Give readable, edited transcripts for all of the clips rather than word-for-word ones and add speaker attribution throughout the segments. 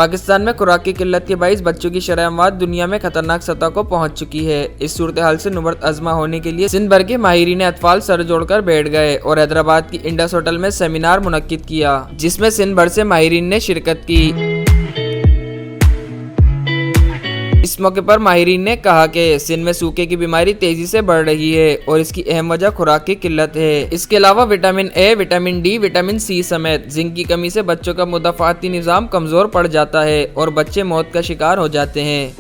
Speaker 1: پاکستان میں خوراک کی قلت کے باعث بچوں کی شرح اموات دنیا میں خطرناک سطح کو پہنچ چکی ہے۔ اس صورتحال سے نبرد ازمہ ہونے کے لیے سندھ بھر کے ماہرین اطفال سر جوڑ کر بیٹھ گئے اور حیدرآباد کی انڈس ہوٹل میں سیمینار منعقد کیا، جس میں سندھ بھر سے ماہرین نے شرکت کی۔ اس موقع پر ماہرین نے کہا کہ سندھ میں سوکھے کی بیماری تیزی سے بڑھ رہی ہے اور اس کی اہم وجہ خوراک کی قلت ہے۔ اس کے علاوہ vitamin A, vitamin D, vitamin C سمیت زنک کی کمی سے بچوں کا مدافعتی نظام کمزور پڑ جاتا ہے اور بچے موت کا شکار ہو جاتے ہیں۔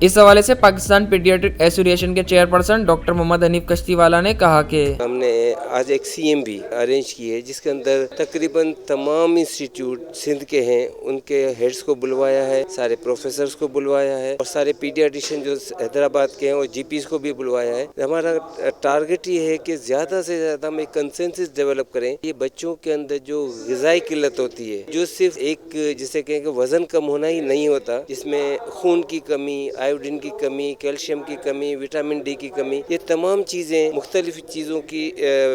Speaker 1: اس حوالے سے پاکستان پیڈیاٹرک ایسوسی ایشن کے چیئرپرسن ڈاکٹر محمد حنیف کشتی والا نے کہا کہ
Speaker 2: ہم نے آج ایک سی ایم بھی ارینج کی ہے، جس کے اندر تقریباً تمام انسٹیٹیوٹ سندھ کے ہیں ان کے ہیڈز کو بلوایا ہے، سارے پروفیسرز کو بلوایا ہے اور سارے پیڈیاٹریشین جو حیدرآباد کے ہیں اور جی پیز کو بھی بلوایا ہے۔ ہمارا ٹارگٹ یہ ہے کہ زیادہ سے زیادہ ہم ایک کنسنسس ڈیولپ کریں۔ یہ بچوں کے اندر جو غذائی قلت ہوتی ہے، جو صرف ایک جسے کہیں کہ وزن کم ہونا ہی نہیں ہوتا، جس میں خون کی کمی، آیوڈین کی کمی، کیلشیم کی کمی، وٹامن ڈی کی کمی، یہ تمام چیزیں مختلف چیزوں کی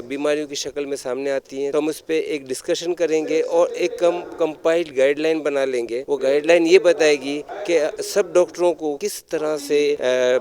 Speaker 2: بیماریوں کی شکل میں سامنے آتی ہیں۔ تو ہم اس پہ ایک ڈسکشن کریں گے اور ایک کمپائلڈ گائیڈ لائن بنا لیں گے۔ وہ گائیڈ لائن یہ بتائے گی کہ سب ڈاکٹروں کو کس طرح سے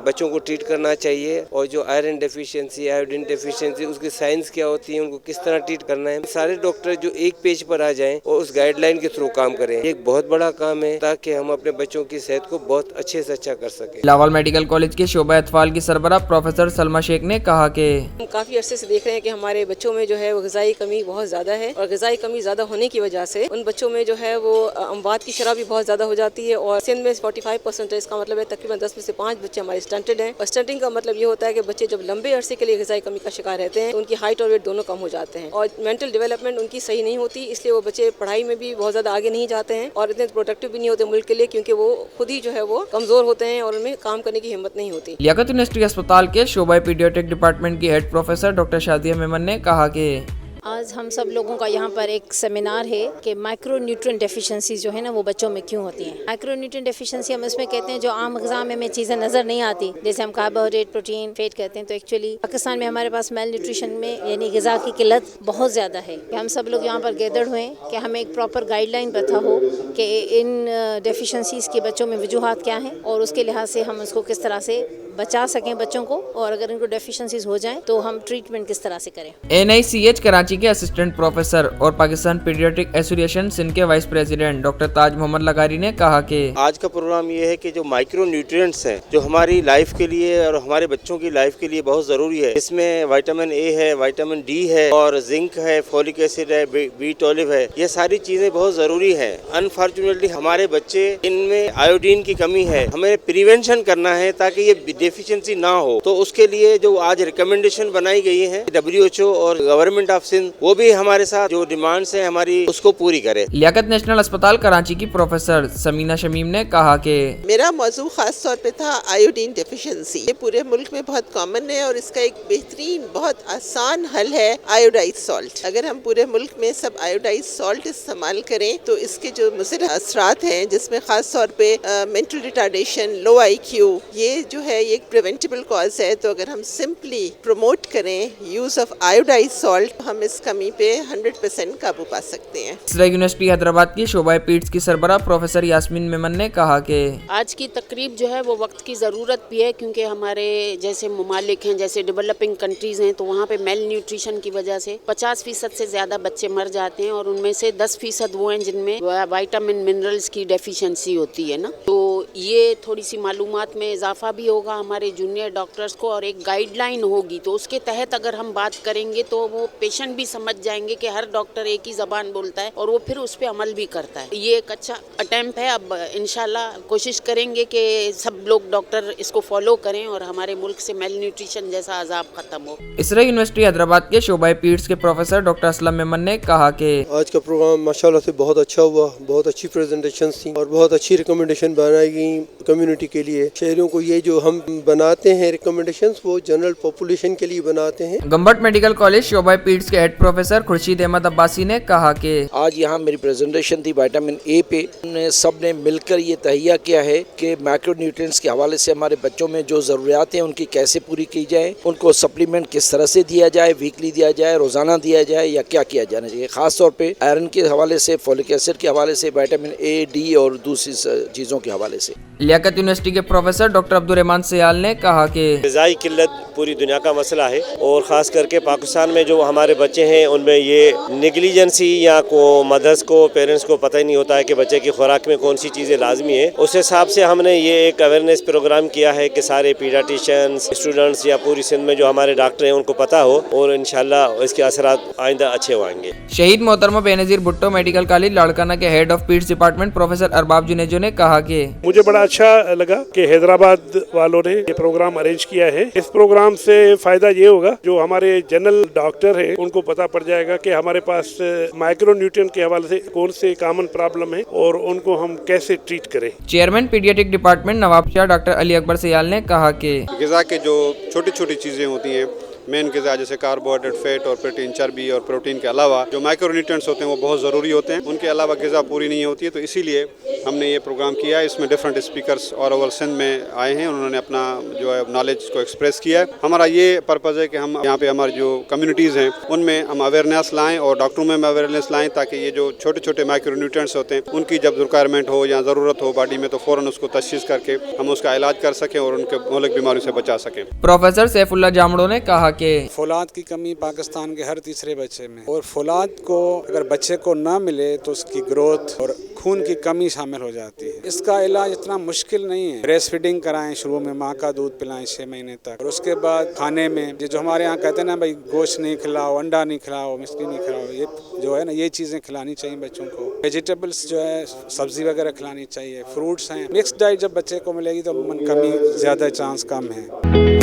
Speaker 2: بچوں کو ٹریٹ کرنا چاہیے اور جو آئرن ڈیفیشینسی، آیوڈین ڈیفیشینسی، اس کی سائنس کیا ہوتی ہے، ان کو کس طرح ٹریٹ کرنا ہے۔ سارے ڈاکٹر جو ایک پیج پر آ جائیں اور اس گائیڈ لائن کے تھرو کام کریں، یہ ایک بہت بڑا کام ہے تاکہ ہم اپنے بچوں کی صحت کو بہت اچھے سے اچھا کر سکیں۔
Speaker 1: لاہور میڈیکل کالج کے شعبہ اطفال کی سربراہ پروفیسر سلمہ شیخ نے کہا کہ
Speaker 3: ہم کافی عرصے سے دیکھ رہے ہیں کہ ہمارے بچوں میں جو ہے وہ غذائی کمی بہت زیادہ ہے، اور غذائی کمی زیادہ ہونے کی وجہ سے ان بچوں میں جو ہے وہ اموات کی شرح بھی بہت زیادہ ہو جاتی ہے، اور سندھ میں 45% ہے۔ اس کا مطلب ہے تقریباً 10 میں سے 5 بچے ہمارے اسٹنٹڈ ہیں، اور اسٹنٹنگ کا مطلب یہ ہوتا ہے کہ بچے جب لمبے عرصے کے لیے غذائی کمی کا شکار رہتے ہیں تو ان کی ہائٹ اور ویٹ دونوں کم ہو جاتے ہیں، اور مینٹل ڈیولپمنٹ ان کی صحیح نہیں ہوتی، اس لیے وہ بچے پڑھائی میں بھی بہت زیادہ آگے نہیں جاتے ہیں اور اتنے پروڈکٹیو بھی نہیں ہوتے ملک کے لیے، کیونکہ وہ خود ہی جو ہے وہ کمزور ہوتے ہیں اور ان میں کام کرنے کی ہمت نہیں ہوتی۔
Speaker 1: لیاقت یونیورسٹی اسپتال کے شعبہ پیڈیاٹرک ڈپارٹمنٹ کی head professor doctor Shadia Memon نے کہا کہ
Speaker 4: آج ہم سب لوگوں کا یہاں پر ایک سیمینار ہے کہ مائکرو نیوٹرین ڈیفیشنسی جو ہے نا وہ بچوں میں کیوں ہوتی ہیں۔ مائکرو نیوٹرین ڈیفیشنسی ہم اس میں کہتے ہیں جو عام غذا میں ہمیں چیزیں نظر نہیں آتی، جیسے ہم کاربوہائیڈریٹ، پروٹین، فیٹ کہتے ہیں، تو ایکچولی پاکستان میں ہمارے پاس میل نیوٹریشن میں یعنی غذا کی قلت بہت زیادہ ہے۔ کہ ہم سب لوگ یہاں پر گیدر ہوئے کہ ہمیں ایک پراپر گائیڈ لائن پتہ ہو کہ ان ڈیفیشنسیز کے بچوں میں وجوہات کیا ہیں اور اس کے لحاظ سے ہم اس کو کس طرح سے بچا سکیں بچوں کو، اور اگر ان کو ڈیفیشنسیز ہو جائیں تو ہم ٹریٹمنٹ کس طرح سے کریں۔
Speaker 1: NICH کراچی کے اسسٹنٹ پروفیسر اور پاکستان پیڈیاٹرک ایسوسی ایشن سندھ کے vice president doctor Taj Muhammad لغاری نے کہا کہ
Speaker 2: آج کا پروگرام یہ ہے کہ جو مائکرو نیوٹرینٹس ہیں جو ہماری لائف کے لیے اور ہمارے بچوں کی لائف کے لیے بہت ضروری ہے، اس میں وٹامن اے ہے، وٹامن ڈی ہے اور زنک ہے، فولک ایسڈ ہے، B12 ہے، یہ ساری چیزیں بہت ضروری ہیں۔ انفارچونیٹلی ہمارے بچے ان میں آیوڈین کی کمی ہے، ہمیں پریونشن کرنا ہے تاکہ یہ ڈیفیشنسی نہ ہو۔ تو اس کے لیے جو آج ریکمنڈیشن بنائی گئی ہے WHO اور گورنمنٹ آف سندھ، وہ بھی ہمارے ساتھ جو ڈیمانڈز ہیں ہماری اس کو پوری کرے۔
Speaker 1: لیاقت نیشنل اسپتال کراچی کی پروفیسر سمینہ شمیم نے کہا کہ
Speaker 5: میرا موضوع خاص طور پہ تھا آیوڈین ڈیفیشنسی۔ یہ پورے ملک میں بہت کامن ہے اور اس کا ایک بہترین بہت آسان حل ہے آیوڈائز سالٹ۔ اگر ہم پورے ملک میں سب آیوڈائز سالٹ استعمال کریں تو اس کے جو مضر اثرات ہیں، جس میں خاص طور پہ مینٹل ریٹارڈیشن، لو IQ، یہ جو ہے یہ ایک پریونٹیبل کاز ہے۔ تو اگر ہم سمپلی پروموٹ کریں یوز آف آیوڈائز سالٹ، ہم اس کمی پہ 100% قابو پا سکتے ہیں۔
Speaker 1: اسرا یونیورسٹی حیدرآباد کی شعبہ پیٹس کی سربراہ پروفیسر یاسمین میمن نے کہا کہ
Speaker 6: آج کی تقریب جو ہے وہ وقت کی ضرورت بھی ہے، کیونکہ ہمارے جیسے ممالک ہیں، جیسے ڈیولپنگ کنٹریز ہیں، تو وہاں پہ میل نیوٹریشن کی وجہ سے 50% سے زیادہ بچے مر جاتے ہیں، اور ان میں سے 10% وہ ہیں جن میں وائٹامن منرلز کی ڈیفیشنسی ہوتی ہے نا۔ تو یہ تھوڑی سی معلومات میں اضافہ بھی ہوگا ہمارے جونیئر ڈاکٹرز کو، اور ایک گائیڈ لائن ہوگی تو اس کے تحت اگر ہم بات کریں گے تو وہ پیشنٹ بھی سمجھ جائیں گے کہ ہر ڈاکٹر ایک ہی زبان بولتا ہے اور وہ پھر اس پہ عمل بھی کرتا ہے۔ یہ ایک اچھا اٹیمپٹ ہے۔ اب انشاءاللہ کوشش کریں گے کہ سب لوگ ڈاکٹر اس کو فالو کریں اور ہمارے ملک سے میل نیوٹریشن جیسا عذاب ختم ہو۔
Speaker 1: اسرا یونیورسٹی حیدرآباد کے شعبہ پیٹس کے پروفیسر ڈاکٹر اسلم میمن نے کہا کہ
Speaker 7: آج کا پروگرام ماشاءاللہ سے بہت اچھا ہوا، بہت اچھی پریزنٹیشنز تھیں اور بہت اچھی ریکمنڈیشن بنائی گئی ہماری کمیونٹی کے لیے. شہریوں کو یہ جو ہم بناتے ہیں ریکمنڈیشنز وہ جنرل پاپولیشن کے لیے بناتے ہیں.
Speaker 1: گمبٹ میڈیکل کالج شعبہ پیڈس کے ہیڈ پروفیسر خورشید احمد عباسی نے کہا کہ
Speaker 8: آج یہاں میری پریزنٹیشن تھی وٹامن اے پہ. ہم نے سب نے مل کر یہ تہیہ کیا ہے کہ مائکرو نیوٹرینٹس کے حوالے سے ہمارے بچوں میں جو ضروریات ہیں ان کی کیسے پوری کی جائے, ان کو سپلیمنٹ کس طرح سے دیا جائے, ویکلی دیا جائے, روزانہ دیا جائے یا کیا کیا جانا چاہیے, خاص طور پہ آئرن کے حوالے سے, فولک ایسڈ کے حوالے سے, وٹامن اے ڈی اور دوسری چیزوں کے حوالے سے.
Speaker 1: لیاقت یونیورسٹی کے پروفیسر ڈاکٹر عبدالرحمان سیال نے کہا کہ
Speaker 9: غذائی قلت پوری دنیا کا مسئلہ ہے اور خاص کر کے پاکستان میں جو ہمارے بچے ہیں ان میں یہ نیگلیجنسی یا کو مدرس کو پیرنٹس کو پتہ ہی نہیں ہوتا ہے کہ بچے کی خوراک میں کون سی چیزیں لازمی ہیں. اس حساب سے ہم نے یہ ایک اویئرنیس پروگرام کیا ہے کہ سارے پیڈیاٹیشینس اسٹوڈنٹس یا پوری سندھ میں جو ہمارے ڈاکٹر ہیں ان کو پتہ ہو اور انشاءاللہ اس کے اثرات آئندہ اچھے ہوئیں گے.
Speaker 1: شہید محترمہ Benazir Bhutto medical college Larkana کے head of peds department professor Arbab Junejo نے کہا کہ
Speaker 10: مجھے بڑا اچھا لگا کہ حیدرآباد والوں نے یہ پروگرام ارینج کیا ہے. اس پروگرام سے فائدہ یہ ہوگا جو ہمارے جنرل ڈاکٹر ہیں ان کو پتہ پڑ جائے گا کہ ہمارے پاس مائکرو نیوٹرین کے حوالے سے کون سے کامن پرابلم ہے اور ان کو ہم کیسے ٹریٹ کریں.
Speaker 1: چیئرمین پیڈیاٹک ڈپارٹمنٹ نواب شاہ ڈاکٹر علی اکبر سیال نے کہا کہ
Speaker 11: غذا کے جو چھوٹی چھوٹی چیزیں ہوتی ہیں مین غذا جیسے کاربوہائیڈریٹ, فیٹ اور پروٹین, چربی اور پروٹین کے علاوہ جو مائکرو نیوٹرینٹس ہوتے ہیں وہ بہت ضروری ہوتے ہیں. ان کے علاوہ غذا پوری نہیں ہوتی ہے, تو اسی لیے ہم نے یہ پروگرام کیا ہے. اس میں ڈفرینٹ اسپیکرس اور اوور سندھ میں آئے ہیں, انہوں نے اپنا جو ہے نالج کو ایکسپریس کیا ہے. ہمارا یہ پرپز ہے کہ ہم یہاں پہ ہماری جو کمیونٹیز ہیں ان میں ہم اویئرنیس لائیں اور ڈاکٹروں میں اویئرنیس لائیں تاکہ یہ جو چھوٹے چھوٹے مائکرو نیوٹرینٹس ہوتے ہیں ان کی جب ریکوائرمنٹ ہو یا ضرورت ہو باڈی میں تو فوراً اس کو تشخیص کر کے ہم اس کا علاج کر سکیں اور ان کے مہلک بیماریوں سے بچا سکیں.
Speaker 1: پروفیسر سیف اللہ جامڑو نے کہا کہ
Speaker 12: فولاد کی کمی پاکستان کے ہر تیسرے بچے میں, اور فولاد کو اگر بچے کو نہ ملے تو اس کی گروتھ اور خون کی کمی شامل ہو جاتی ہے. اس کا علاج اتنا مشکل نہیں ہے. بریسٹ فیڈنگ کرائیں, شروع میں ماں کا دودھ پلائیں 6 مہینے تک, اور اس کے بعد کھانے میں جو ہمارے یہاں کہتے ہیں نا بھائی گوشت نہیں کھلاؤ, انڈا نہیں کھلاؤ, مچھلی نہیں کھلاؤ, یہ جو ہے نا یہ چیزیں کھلانی چاہیے بچوں کو. ویجیٹیبلس جو ہے سبزی وغیرہ کھلانی چاہیے, فروٹس ہیں. مکس ڈائٹ جب بچے کو ملے گی تو کمی زیادہ چانس کم ہے.